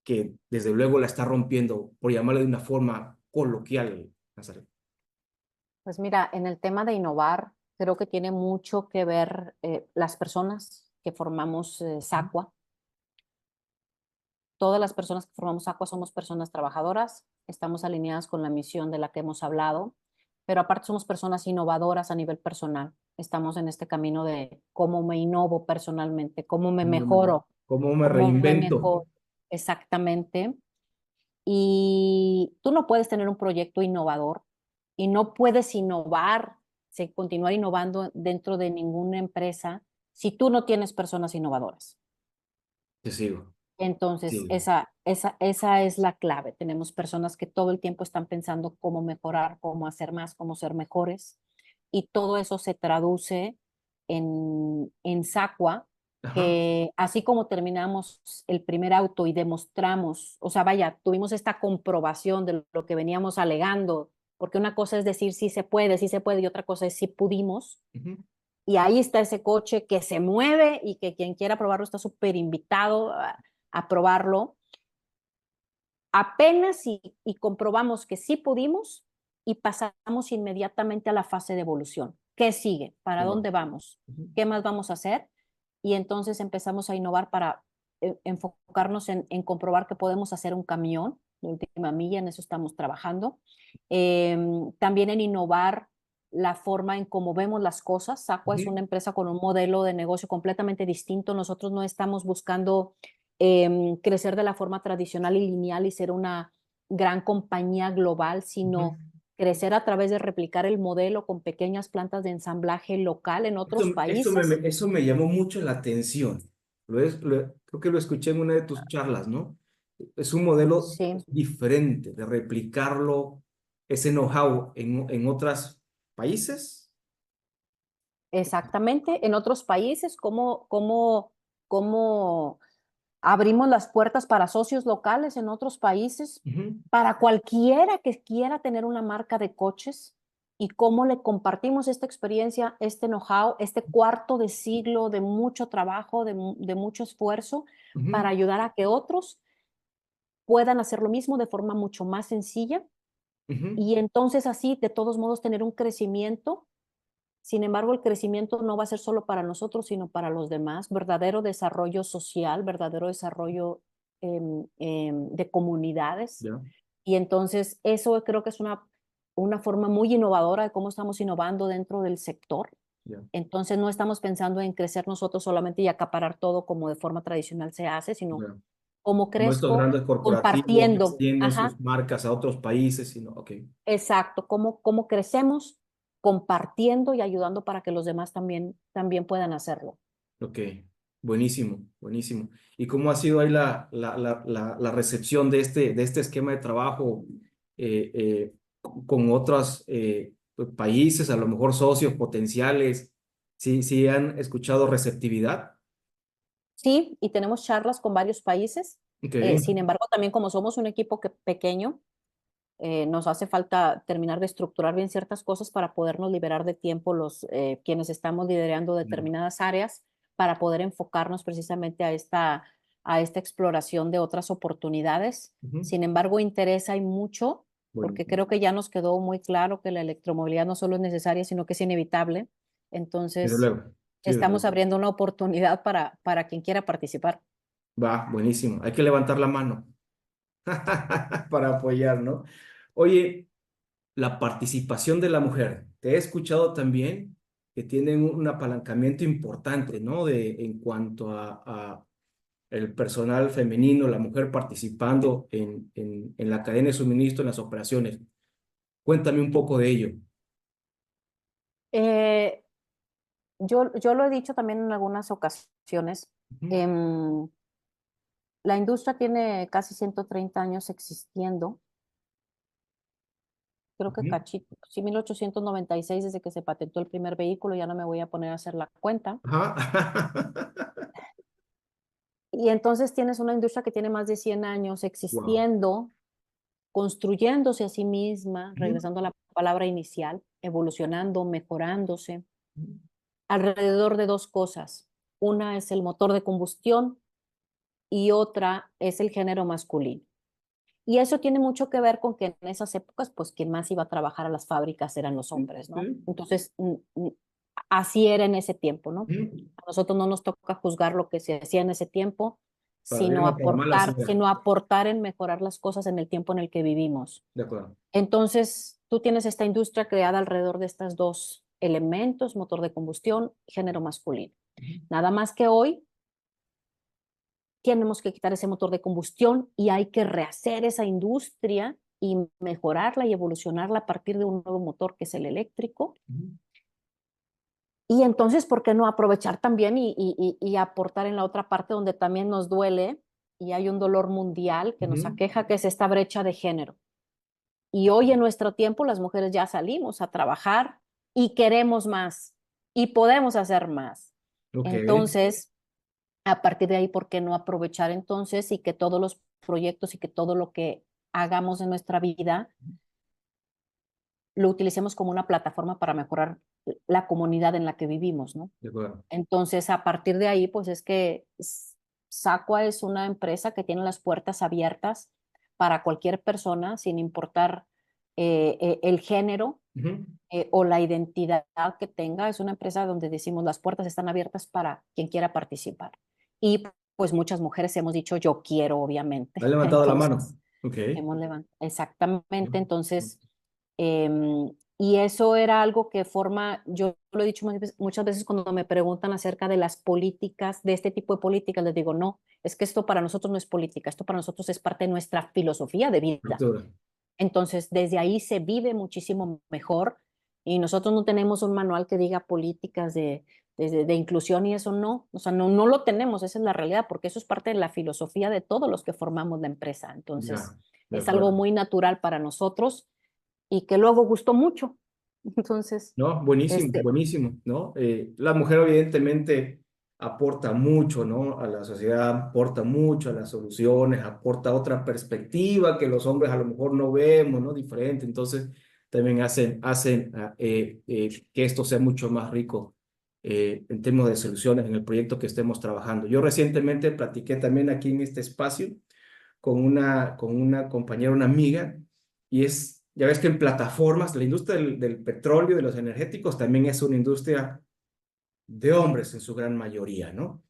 que desde luego la está rompiendo, por llamarle de una forma coloquial, Nazaret? Pues mira, en el tema de innovar, creo que tiene mucho que ver las personas que formamos SACUA. Todas las personas que formamos SACUA somos personas trabajadoras, estamos alineadas con la misión de la que hemos hablado, pero aparte somos personas innovadoras a nivel personal. Estamos en este camino de cómo me innovo personalmente, cómo me mejoro, ¿Cómo me cómo me reinvento? mejoro exactamente. Y tú no puedes tener un proyecto innovador y no puedes innovar, continuar innovando dentro de ninguna empresa si tú no tienes personas innovadoras. Te sigo, Entonces, sigo. esa es la clave. Tenemos personas que todo el tiempo están pensando cómo mejorar, cómo hacer más, cómo ser mejores. Y todo eso se traduce en SACUA, Ajá. que así como terminamos el primer auto y demostramos, o sea, vaya, tuvimos esta comprobación de lo que veníamos alegando, porque una cosa es decir sí se puede, y otra cosa es si pudimos, Ujú. y ahí está ese coche que se mueve y que quien quiera probarlo está súper invitado a probarlo. Apenas y comprobamos que sí pudimos y pasamos inmediatamente a la fase de evolución. ¿Qué sigue? ¿Para Wow. dónde vamos? Ujú. ¿Qué más vamos a hacer? Y entonces empezamos a innovar para enfocarnos en comprobar que podemos hacer un camión de última milla, en eso estamos trabajando. También en innovar la forma en cómo vemos las cosas. Sacua es Ujú. una empresa con un modelo de negocio completamente distinto. Nosotros no estamos buscando crecer de la forma tradicional y lineal y ser una gran compañía global, Ujú. sino crecer a través de replicar el modelo con pequeñas plantas de ensamblaje local en Eso, otros eso me, países. me- eso me llamó mucho la atención. Creo que lo escuché en una de tus charlas, ¿no? Es un modelo Sí, diferente de replicarlo, ese know-how en otros países. exactamente. En otros países, cómo abrimos las puertas para socios locales en otros países, Ujú. para cualquiera que quiera tener una marca de coches y cómo le compartimos esta experiencia, este know-how, este cuarto de siglo de mucho trabajo, de mucho esfuerzo Ujú. para ayudar a que otros puedan hacer lo mismo de forma mucho más sencilla Ujú. y entonces así, de todos modos, tener un crecimiento. Sin embargo, el crecimiento no va a ser solo para nosotros, sino para los demás. Verdadero desarrollo social, verdadero desarrollo de comunidades. Ya, Y entonces eso creo que es una forma muy innovadora de cómo estamos innovando dentro del sector. ya, Entonces no estamos pensando en crecer nosotros solamente y acaparar todo como de forma tradicional se hace, sino ya. cómo Como estos crezco grandes corporativos que compartiendo. extienden sus Ajá, marcas a otros países, sino, ok, exacto. Cómo crecemos compartiendo y ayudando para que los demás también puedan hacerlo. ok, buenísimo, buenísimo. ¿Y cómo ha sido ahí la recepción de este esquema de trabajo con otros países, a lo mejor socios potenciales? ¿Sí, sí han escuchado receptividad? Sí, y tenemos charlas con varios países. Ok, Sin embargo, también como somos un equipo pequeño, nos hace falta terminar de estructurar bien ciertas cosas para podernos liberar de tiempo quienes estamos liderando ya. determinadas áreas para poder enfocarnos precisamente a esta exploración de otras oportunidades. Ujú. Sin embargo, interés hay mucho porque Buenísimo. creo que ya nos quedó muy claro que la electromovilidad no solo es necesaria, sino que es inevitable. Desde Entonces, luego, sí, desde estamos luego. abriendo una oportunidad para quien quiera participar. Va, buenísimo. Hay que levantar la mano para apoyar, ¿no? Oye, la participación de la mujer. Te he escuchado también que tienen un apalancamiento importante, ¿no? En cuanto a el personal femenino, la mujer participando en la cadena de suministro, en las operaciones. Cuéntame un poco de ello. Eh, yo lo he dicho también en algunas ocasiones. Ujú, em, la industria tiene casi 130 años existiendo. Creo que ujú. cachito, sí, 1896 desde que se patentó el primer vehículo, ya no me voy a poner a hacer la cuenta. Ajá. Y entonces tienes una industria que tiene más de 100 años Wow. existiendo, construyéndose a sí misma, Ujú, regresando a la palabra inicial, evolucionando, mejorándose, alrededor de dos cosas. Una es el motor de combustión y otra es el género masculino. Y eso tiene mucho que ver con que en esas épocas, pues quien más iba a trabajar a las fábricas eran los hombres, ¿no? ujú, Entonces, así era en ese tiempo, ¿no? ujú. A nosotros no nos toca juzgar lo que se hacía en ese tiempo, Para bien o para mal, así era. sino aportar en mejorar las cosas en el tiempo en el que vivimos. De acuerdo. Entonces, tú tienes esta industria creada alrededor de estos dos elementos, motor de combustión y género masculino. Ujú. Nada más que hoy tenemos que quitar ese motor de combustión y hay que rehacer esa industria y mejorarla y evolucionarla a partir de un nuevo motor que es el eléctrico. Ujú. Y entonces, ¿por qué no aprovechar también y aportar en la otra parte donde también nos duele y hay un dolor mundial que nos Ujú. aqueja, que es esta brecha de género? Y hoy en nuestro tiempo las mujeres ya salimos a trabajar y queremos más y podemos hacer más. Ok. Entonces, a partir de ahí, ¿por qué no aprovechar entonces y que todos los proyectos y que todo lo que hagamos en nuestra vida lo utilicemos como una plataforma para mejorar la comunidad en la que vivimos, ¿no? De acuerdo. Entonces, a partir de ahí, pues es que Sacua es una empresa que tiene las puertas abiertas para cualquier persona, sin importar el género Ujú. o la identidad que tenga. Es una empresa donde decimos las puertas están abiertas para quien quiera participar. Y pues muchas mujeres hemos dicho yo quiero, obviamente. ¿Ha levantado la mano? Entonces, Ok. hemos levantado. Exactamente. Entonces, y eso era algo que forma, yo lo he dicho muchas veces cuando me preguntan acerca de las políticas, de este tipo de políticas, les digo, no, es que esto para nosotros no es política, esto para nosotros es parte de nuestra filosofía de vida. Cultura. Entonces, desde ahí se vive muchísimo mejor y nosotros no tenemos un manual que diga políticas de inclusión y eso no, o sea, no lo tenemos, esa es la realidad, porque eso es parte de la filosofía de todos los que formamos la empresa. Entonces, Ya, de es algo acuerdo. muy natural para nosotros y que luego gustó mucho. Entonces, No, buenísimo, este, buenísimo, ¿no? La mujer evidentemente aporta mucho, ¿no? A la sociedad, aporta mucho a las soluciones, aporta otra perspectiva que los hombres a lo mejor no vemos, ¿no? Diferente, entonces también hacen que esto sea mucho más rico en términos de soluciones en el proyecto que estemos trabajando. Yo recientemente platiqué también aquí en este espacio con una compañera, una amiga, y ya ves que en plataformas, la industria del petróleo, de los energéticos, también es una industria de hombres en su gran mayoría, ¿no?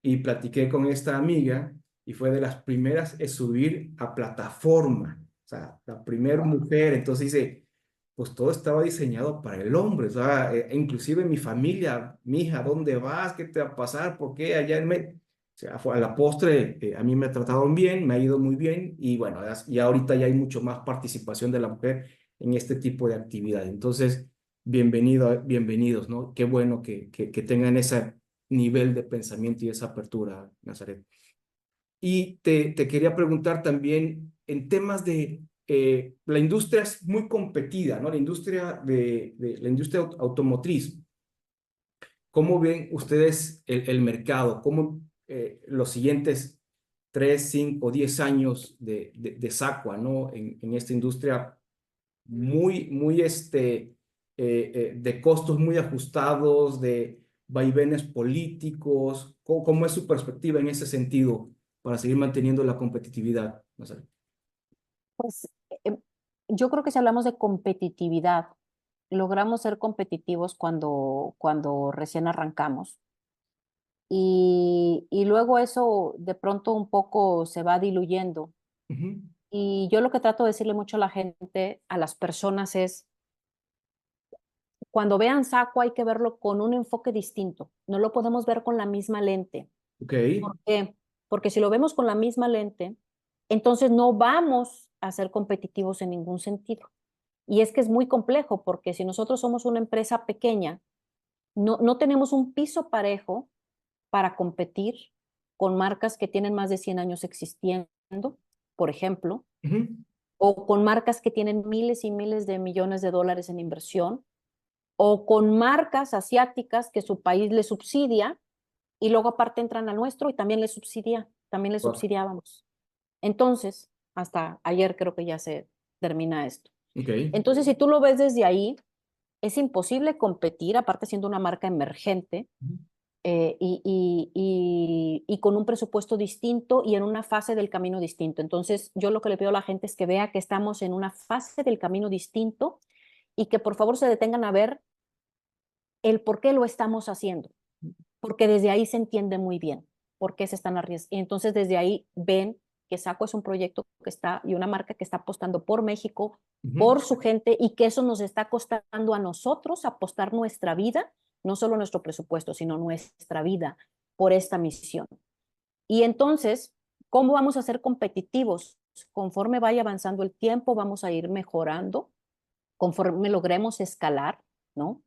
Y platiqué con esta amiga y fue de las primeras en subir a plataforma, o sea, la primera mujer. Entonces dice, pues todo estaba diseñado para el hombre, o sea, inclusive mi familia, mi hija, ¿dónde vas? ¿Qué te va a pasar? ¿Por qué allá en México? O sea, a la postre, a mí me trataron bien, me ha ido muy bien y bueno, y ahorita ya hay mucho más participación de la mujer en este tipo de actividad. Entonces, bienvenidos, ¿no? Qué bueno que tengan ese nivel de pensamiento y esa apertura, Nazaret. Y te quería preguntar también en temas de, la industria es muy competida, ¿no? La industria automotriz. ¿Cómo ven ustedes el mercado? ¿Cómo los siguientes 3, 5, 10 años de Sacua, ¿no? En esta industria muy de costos muy ajustados, de vaivenes políticos. ¿Cómo es su perspectiva en ese sentido para seguir manteniendo la competitividad? No sé. Pues yo creo que si hablamos de competitividad, logramos ser competitivos cuando recién arrancamos. Y luego eso de pronto un poco se va diluyendo. Ujú. Y yo lo que trato de decirle mucho a la gente, a las personas es, cuando vean Saco hay que verlo con un enfoque distinto. No lo podemos ver con la misma lente. Ok. ¿Por qué? Porque si lo vemos con la misma lente, entonces no vamos a ser competitivos en ningún sentido. Y es que es muy complejo porque si nosotros somos una empresa pequeña, no tenemos un piso parejo para competir con marcas que tienen más de 100 años existiendo, por ejemplo, Ujú. o con marcas que tienen miles y miles de millones de dólares en inversión, o con marcas asiáticas que su país les subsidia y luego aparte entran al nuestro y también también les Wow. subsidiábamos. Entonces, hasta ayer creo que ya se termina esto. Ok. Entonces, si tú lo ves desde ahí, es imposible competir, aparte siendo una marca emergente, Ujú. y con un presupuesto distinto y en una fase del camino distinto. Entonces, yo lo que le pido a la gente es que vea que estamos en una fase del camino distinto y que por favor se detengan a ver el por qué lo estamos haciendo, porque desde ahí se entiende muy bien por qué se están arriesgando. Y entonces desde ahí ven que Saco es un proyecto que está y una marca que está apostando por México, Ujú. por su gente y que eso nos está costando a nosotros apostar nuestra vida, no solo nuestro presupuesto, sino nuestra vida por esta misión. Y entonces, ¿cómo vamos a ser competitivos? Conforme vaya avanzando el tiempo, vamos a ir mejorando, conforme logremos escalar, ¿no?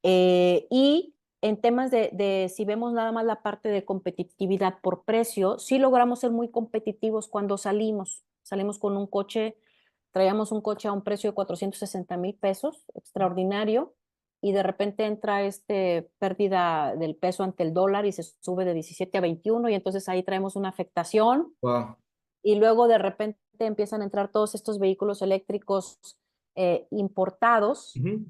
Y en temas si vemos nada más la parte de competitividad por precio, sí logramos ser muy competitivos cuando salimos con un coche, traíamos un coche a un precio de 460,000 pesos, extraordinario, y de repente entra pérdida del peso ante el dólar y se sube de 17 a 21 y entonces ahí traemos una afectación Wow. y luego de repente empiezan a entrar todos estos vehículos eléctricos importados Ujú.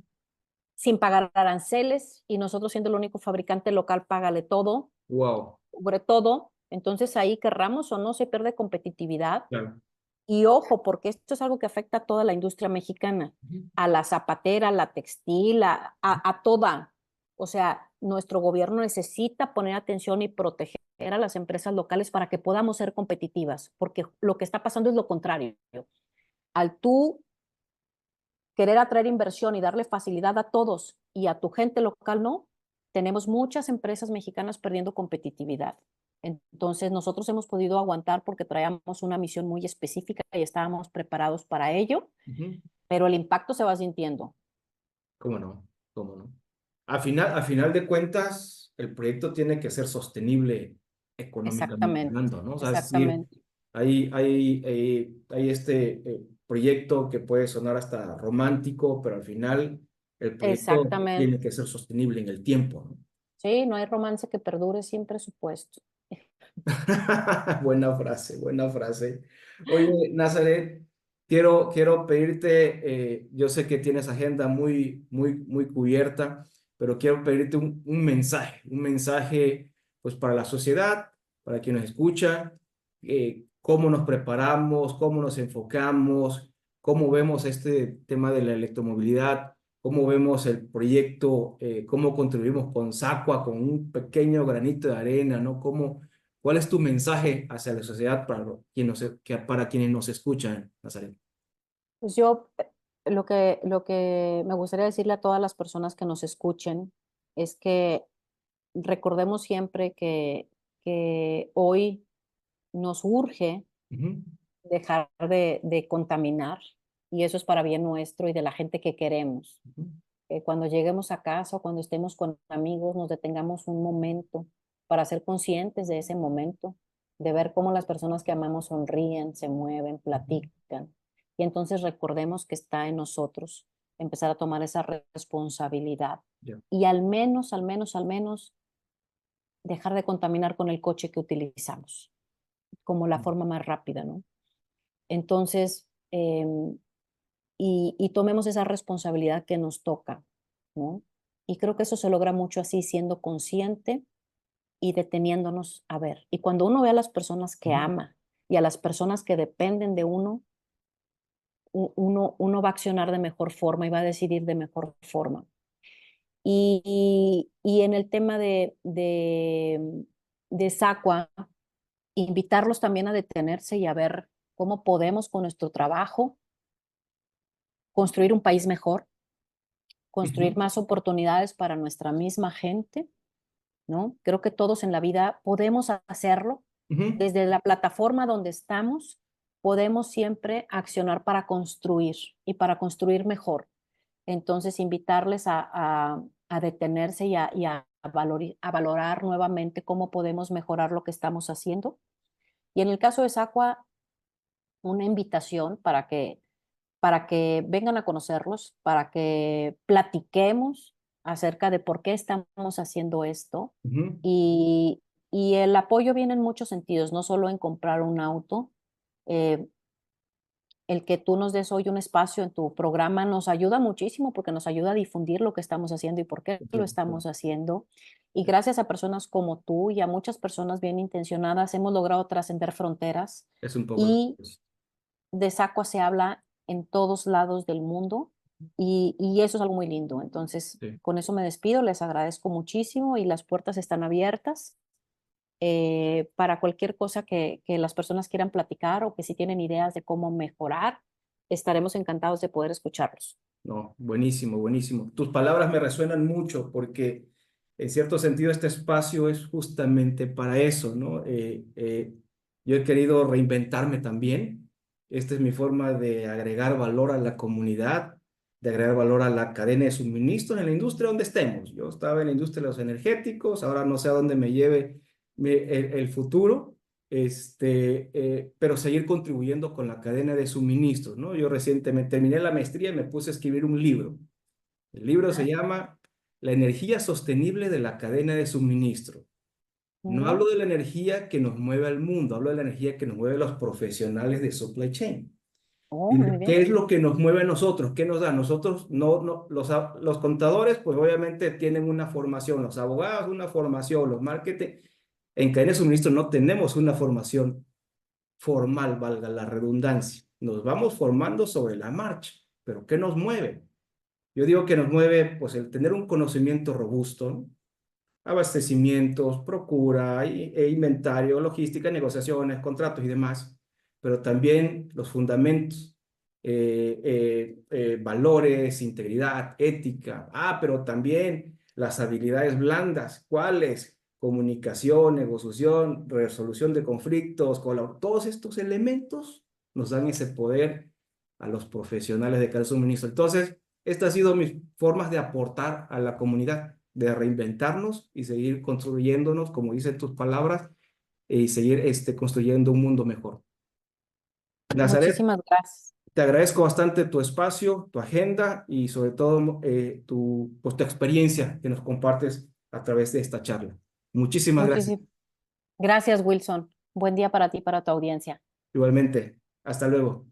sin pagar aranceles y nosotros siendo el único fabricante local, págale todo, Wow. sobre todo. Entonces ahí querramos o no se pierde competitividad. Claro. Y ojo, porque esto es algo que afecta a toda la industria mexicana, Ujú. a la zapatera, a la textil, a toda. O sea, nuestro gobierno necesita poner atención y proteger a las empresas locales para que podamos ser competitivas, porque lo que está pasando es lo contrario. Al tú querer atraer inversión y darle facilidad a todos y a tu gente local no, tenemos muchas empresas mexicanas perdiendo competitividad. Entonces, nosotros hemos podido aguantar porque traíamos una misión muy específica y estábamos preparados para ello, Ujú. pero el impacto se va sintiendo. ¿Cómo no? ¿Cómo no? A final de cuentas, el proyecto tiene que ser sostenible económicamente Exactamente, hablando, ¿no? O sea, es decir, exactamente, hay este proyecto que puede sonar hasta romántico, pero al final el proyecto exactamente. tiene que ser sostenible en el tiempo, ¿no? Sí, no hay romance que perdure sin presupuesto. Buena frase, buena frase. Oye, Nazaret, quiero pedirte, yo sé que tienes agenda muy cubierta, pero quiero pedirte un mensaje, pues para la sociedad, para quien nos escucha. cómo nos preparamos, cómo nos enfocamos, cómo vemos este tema de la electromovilidad, cómo vemos el proyecto, cómo contribuimos con Sacua, con un pequeño granito de arena, ¿no? ¿Cuál es tu mensaje hacia la sociedad para quienes nos escuchan, Nazaret? Pues yo lo que me gustaría decirle a todas las personas que nos escuchen es que recordemos siempre que hoy nos urge Ujú, dejar de contaminar y eso es para bien nuestro y de la gente que queremos. ujú, Cuando lleguemos a casa o cuando estemos con amigos, nos detengamos un momento para ser conscientes de ese momento, de ver cómo las personas que amamos sonríen, se mueven, ujú. platican. Y entonces recordemos que está en nosotros empezar a tomar esa responsabilidad Ya. y al menos dejar de contaminar con el coche que utilizamos, como la forma más rápida, ¿no? Entonces, y tomemos esa responsabilidad que nos toca, ¿no? Y creo que eso se logra mucho así, siendo consciente y deteniéndonos a ver. Y cuando uno ve a las personas que Ujú, ama y a las personas que dependen de uno, uno va a accionar de mejor forma y va a decidir de mejor forma. Y en el tema de Sacua, invitarlos también a detenerse y a ver cómo podemos con nuestro trabajo construir un país mejor, construir ujú, más oportunidades para nuestra misma gente, ¿no? Creo que todos en la vida podemos hacerlo. ujú. Desde la plataforma donde estamos, podemos siempre accionar para construir y para construir mejor. Entonces, invitarles a detenerse y a valorar nuevamente cómo podemos mejorar lo que estamos haciendo. Y en el caso de Sacua, una invitación para que vengan a conocerlos, para que platiquemos acerca de por qué estamos haciendo esto. Ujú. Y, y el apoyo viene en muchos sentidos, no solo en comprar un auto. eh, el que tú nos des hoy un espacio en tu programa nos ayuda muchísimo porque nos ayuda a difundir lo que estamos haciendo y por qué Por lo supuesto. estamos haciendo. Y gracias a personas como tú y a muchas personas bien intencionadas hemos logrado trascender fronteras Es un poco. y de Sacua se habla en todos lados del mundo y eso es algo muy lindo. Entonces, Sí. con eso me despido, les agradezco muchísimo y las puertas están abiertas para cualquier cosa que las personas quieran platicar o que si tienen ideas de cómo mejorar, estaremos encantados de poder escucharlos. No, buenísimo, buenísimo. Tus palabras me resuenan mucho porque en cierto sentido este espacio es justamente para eso, ¿no? Yo he querido reinventarme también. Esta es mi forma de agregar valor a la comunidad, de agregar valor a la cadena de suministro en la industria donde estemos. Yo estaba en la industria de los energéticos, ahora no sé a dónde me lleve el futuro, pero seguir contribuyendo con la cadena de suministros, ¿no? Yo recientemente terminé la maestría y me puse a escribir un libro. El libro se Ah, llama La energía sostenible de la cadena de suministro. muy No bien. hablo de la energía que nos mueve al mundo, hablo de la energía que nos mueve a los profesionales de supply chain. Oh, muy ¿Y qué bien. es lo que nos mueve a nosotros? ¿Qué nos da? Nosotros, los contadores, pues obviamente tienen una formación, los abogados una formación, los marketing. En cadena de suministro no tenemos una formación formal, valga la redundancia. Nos vamos formando sobre la marcha, pero ¿qué nos mueve? Yo digo que nos mueve pues el tener un conocimiento robusto, ¿no? Abastecimientos, procura, inventario, logística, negociaciones, contratos y demás, pero también los fundamentos, valores, integridad, ética, pero también las habilidades blandas, ¿cuáles? Comunicación, negociación, resolución de conflictos, todos estos elementos nos dan ese poder a los profesionales de cada suministro. Entonces, estas han sido mis formas de aportar a la comunidad, de reinventarnos y seguir construyéndonos, como dicen tus palabras, y seguir construyendo un mundo mejor. Nazaret, Muchísimas gracias. te agradezco bastante tu espacio, tu agenda y sobre todo pues, tu experiencia que nos compartes a través de esta charla. Muchísimas gracias. Muchísimas gracias, Wilson. Buen día para ti y para tu audiencia. Igualmente, hasta luego.